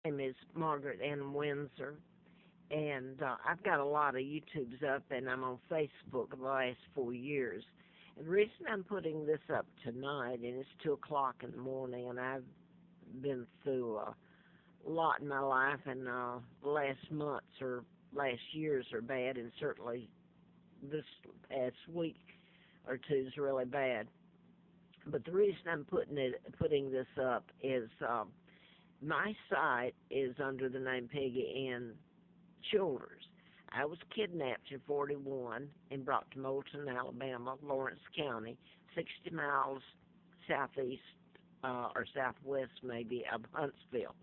name is Margaret Ann Windsor, and I've got a lot of YouTubes up, and I'm on Facebook the last 4 years. And the reason I'm putting this up tonight, and it's 2 o'clock in the morning, and I've been through a lot in my life, and the last months or last years are bad, and certainly this past week or two is really bad. But the reason I'm putting this up is my site is under the name Peggy Ann Childers. I was kidnapped in 41 and brought to Moulton, Alabama, Lawrence County, 60 miles southeast or southwest maybe of Huntsville,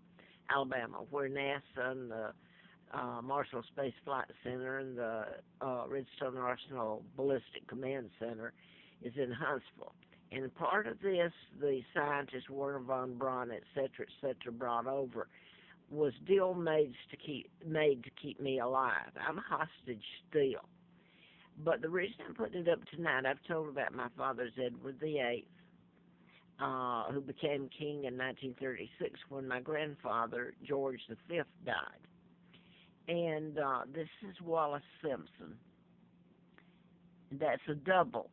Alabama, where NASA and the Marshall Space Flight Center and the Redstone Arsenal Ballistic Command Center is in Huntsville. And part of this, the scientists Werner von Braun, et cetera, brought over, was deal made to keep me alive. I'm a hostage still. But the reason I'm putting it up tonight, I've told about my father's Edward VIII, who became king in 1936 when my grandfather, George V, died. And this is Wallace Simpson. That's a double,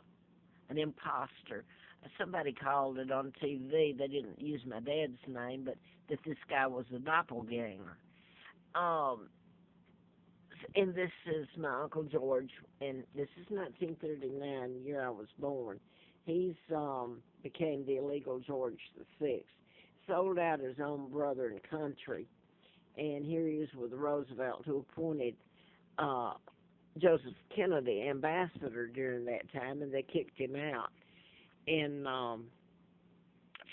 an imposter. Somebody called it on TV. They didn't use my dad's name, but that this guy was a doppelganger. And this is my Uncle George, and this is 1939, the year I was born. He's became the illegal George VI, sold out his own brother and country, and here he is with Roosevelt, who appointed Joseph Kennedy ambassador during that time, and they kicked him out in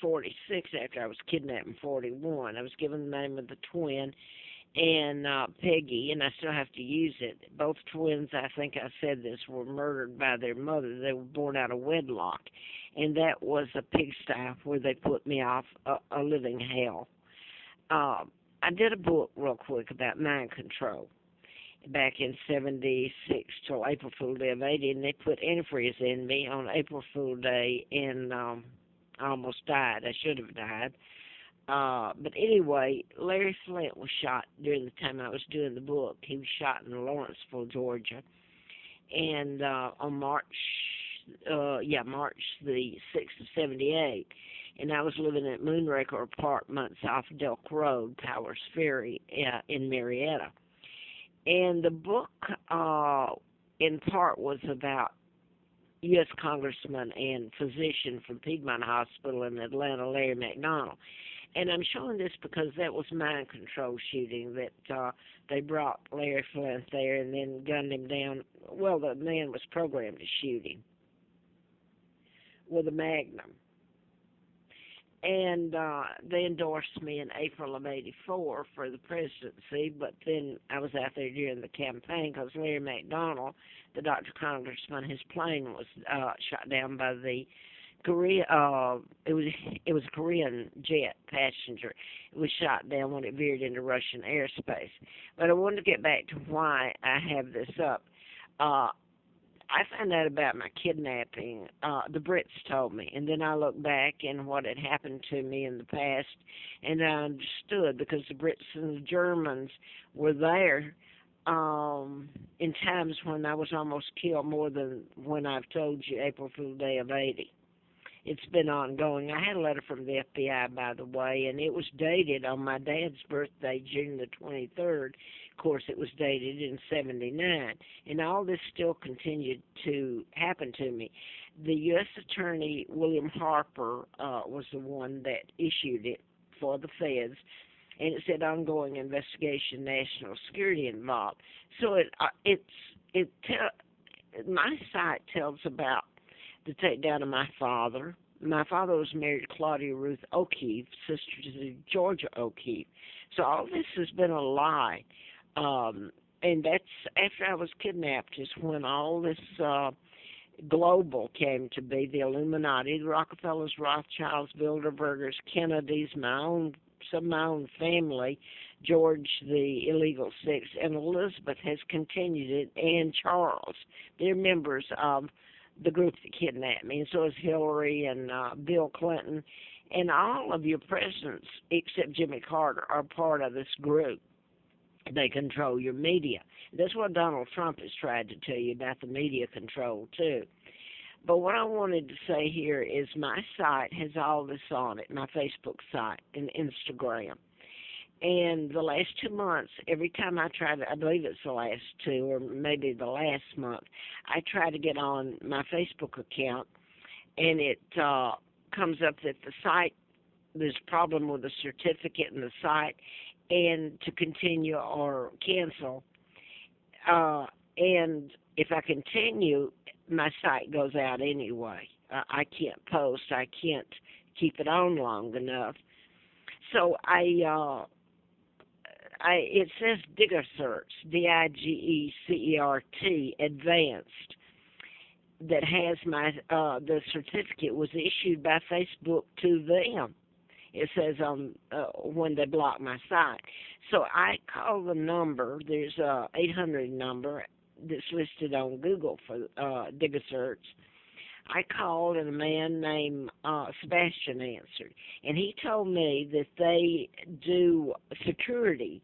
46 after I was kidnapped in 41. I was given the name of the twin and Peggy, and I still have to use it. Both twins, I think I said this, were murdered by their mother. They were born out of wedlock, and that was a pigsty where they put me off a living hell. I did a book real quick about mind control back in 76 till April Fool Day of 80, and they put antifreeze in me on April Fool Day, and I almost died. I should have died. But anyway, Larry Flint was shot during the time I was doing the book. He was shot in Lawrenceville, Georgia, and on March the 6th of 78, and I was living at Moonraker Apartments off Delk Road, Powers Ferry, in Marietta. And the book, in part, was about U.S. Congressman and physician from Piedmont Hospital in Atlanta, Larry McDonald. And I'm showing this because that was mind control shooting, that they brought Larry Flint there and then gunned him down. Well, the man was programmed to shoot him with a Magnum. And they endorsed me in April of 84 for the presidency, but then I was out there during the campaign because Larry McDonald, the Dr. Congressman, his plane was shot down by the Korea. It was a Korean jet passenger. It was shot down when it veered into Russian airspace. But I wanted to get back to why I have this up. I found out about my kidnapping. The Brits told me, and then I looked back and what had happened to me in the past, and I understood because the Brits and the Germans were there in times when I was almost killed, more than when I've told you, April Fool Day of 80. It's been ongoing. I had a letter from the FBI, by the way, and it was dated on my dad's birthday, June the 23rd. Of course, it was dated in 79, and all this still continued to happen to me. The U.S. Attorney, William Harper, was the one that issued it for the feds, and it said ongoing investigation, national security involved. So my site tells about the takedown of my father. My father was married to Claudia Ruth O'Keefe, sister to Georgia O'Keefe. So all this has been a lie. And that's after I was kidnapped is when all this global came to be, the Illuminati, the Rockefellers, Rothschilds, Bilderbergers, Kennedys, some of my own family, George the illegal six, and Elizabeth has continued it, and Charles. They're members of the group that kidnapped me, and so is Hillary and Bill Clinton. And all of your presidents, except Jimmy Carter, are part of this group. They control your media. That's what Donald Trump has tried to tell you about the media control, too. But what I wanted to say here is my site has all this on it, my Facebook site and Instagram. And the last 2 months, every time I try to, I believe it's the last two or maybe the last month, I try to get on my Facebook account, and it comes up that the site, there's a problem with the certificate in the site, and to continue or cancel. And if I continue, my site goes out anyway. I can't post. I can't keep it on long enough. So it says Degicert, Digecert, advanced, that has my the certificate was issued by Facebook to them. It says on when they block my site. So I call the number. There's a 800 number that's listed on Google for Degicert. I called, and a man named Sebastian answered, and he told me that they do security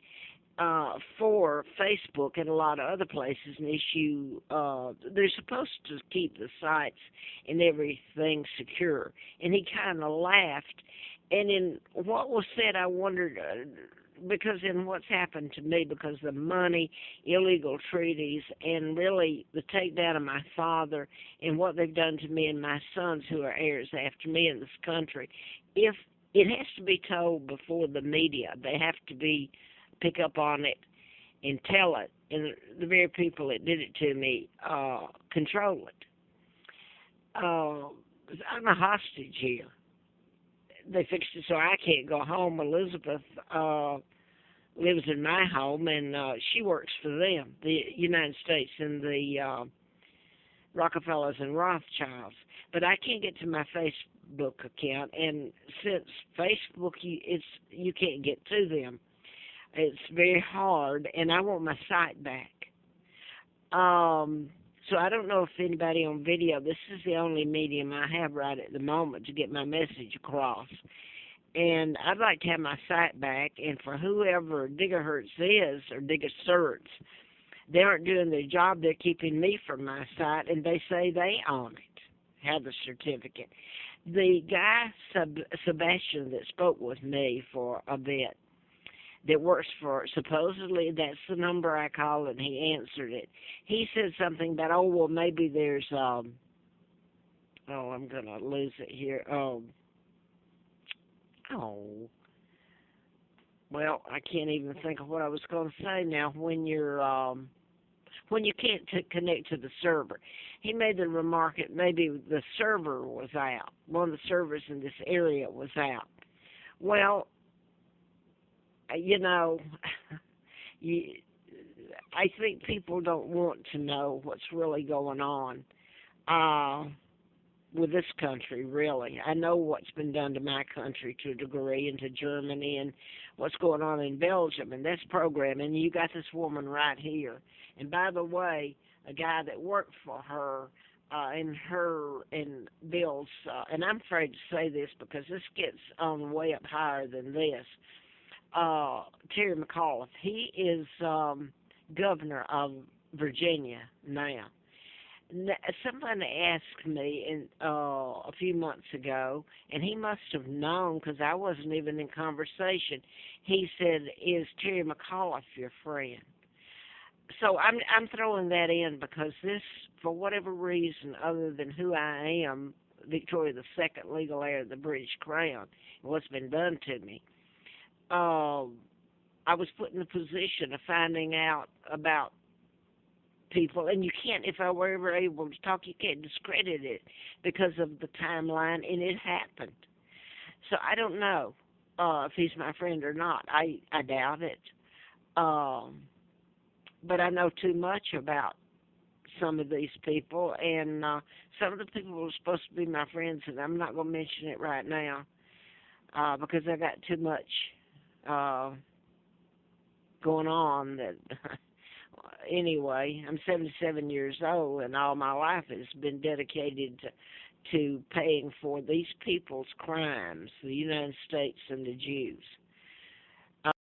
for Facebook and a lot of other places, and issue, they're supposed to keep the sites and everything secure. And he kind of laughed, and in what was said, I wondered, because in what's happened to me, because of the money, illegal treaties, and really the takedown of my father and what they've done to me and my sons who are heirs after me in this country, if it has to be told before the media, they have to be pick up on it and tell it, and the very people that did it to me control it. I'm a hostage here. They fixed it so I can't go home. Elizabeth lives in my home, and she works for them, the United States, and the Rockefellers and Rothschilds. But I can't get to my Facebook account, and since Facebook, you can't get to them. It's very hard, and I want my site back. So I don't know if anybody on video, this is the only medium I have right at the moment to get my message across. And I'd like to have my site back, and for whoever Degicert is, or Degicert, they aren't doing their job. They're keeping me from my site, and they say they own it, have the certificate. The guy, Sebastian, that spoke with me for a bit, that works for, supposedly that's the number I called, and he answered it. He said something about, oh, well, maybe there's, I'm going to lose it here. Well, I can't even think of what I was going to say now. When you can't connect to the server. He made the remark that maybe the server was out. One of the servers in this area was out. Well, you know, I think people don't want to know what's really going on with this country, really. I know what's been done to my country to a degree, and to Germany, and what's going on in Belgium, and that's programming. You got this woman right here. And by the way, a guy that worked for her and Bill's, and I'm afraid to say this because this gets on way up higher than this, Terry McAuliffe. He is governor of Virginia now. Somebody asked me a few months ago, and he must have known because I wasn't even in conversation. He said, "Is Terry McAuliffe your friend?" So I'm throwing that in because this, for whatever reason other than who I am, Victoria II, legal heir of the British Crown, and what's been done to me, I was put in the position of finding out about people, and you can't, if I were ever able to talk, you can't discredit it because of the timeline, and it happened. So I don't know if he's my friend or not. I doubt it. But I know too much about some of these people, and some of the people were supposed to be my friends, and I'm not going to mention it right now because I got too much going on that anyway, I'm 77 years old, and all my life has been dedicated to paying for these people's crimes, the United States and the Jews.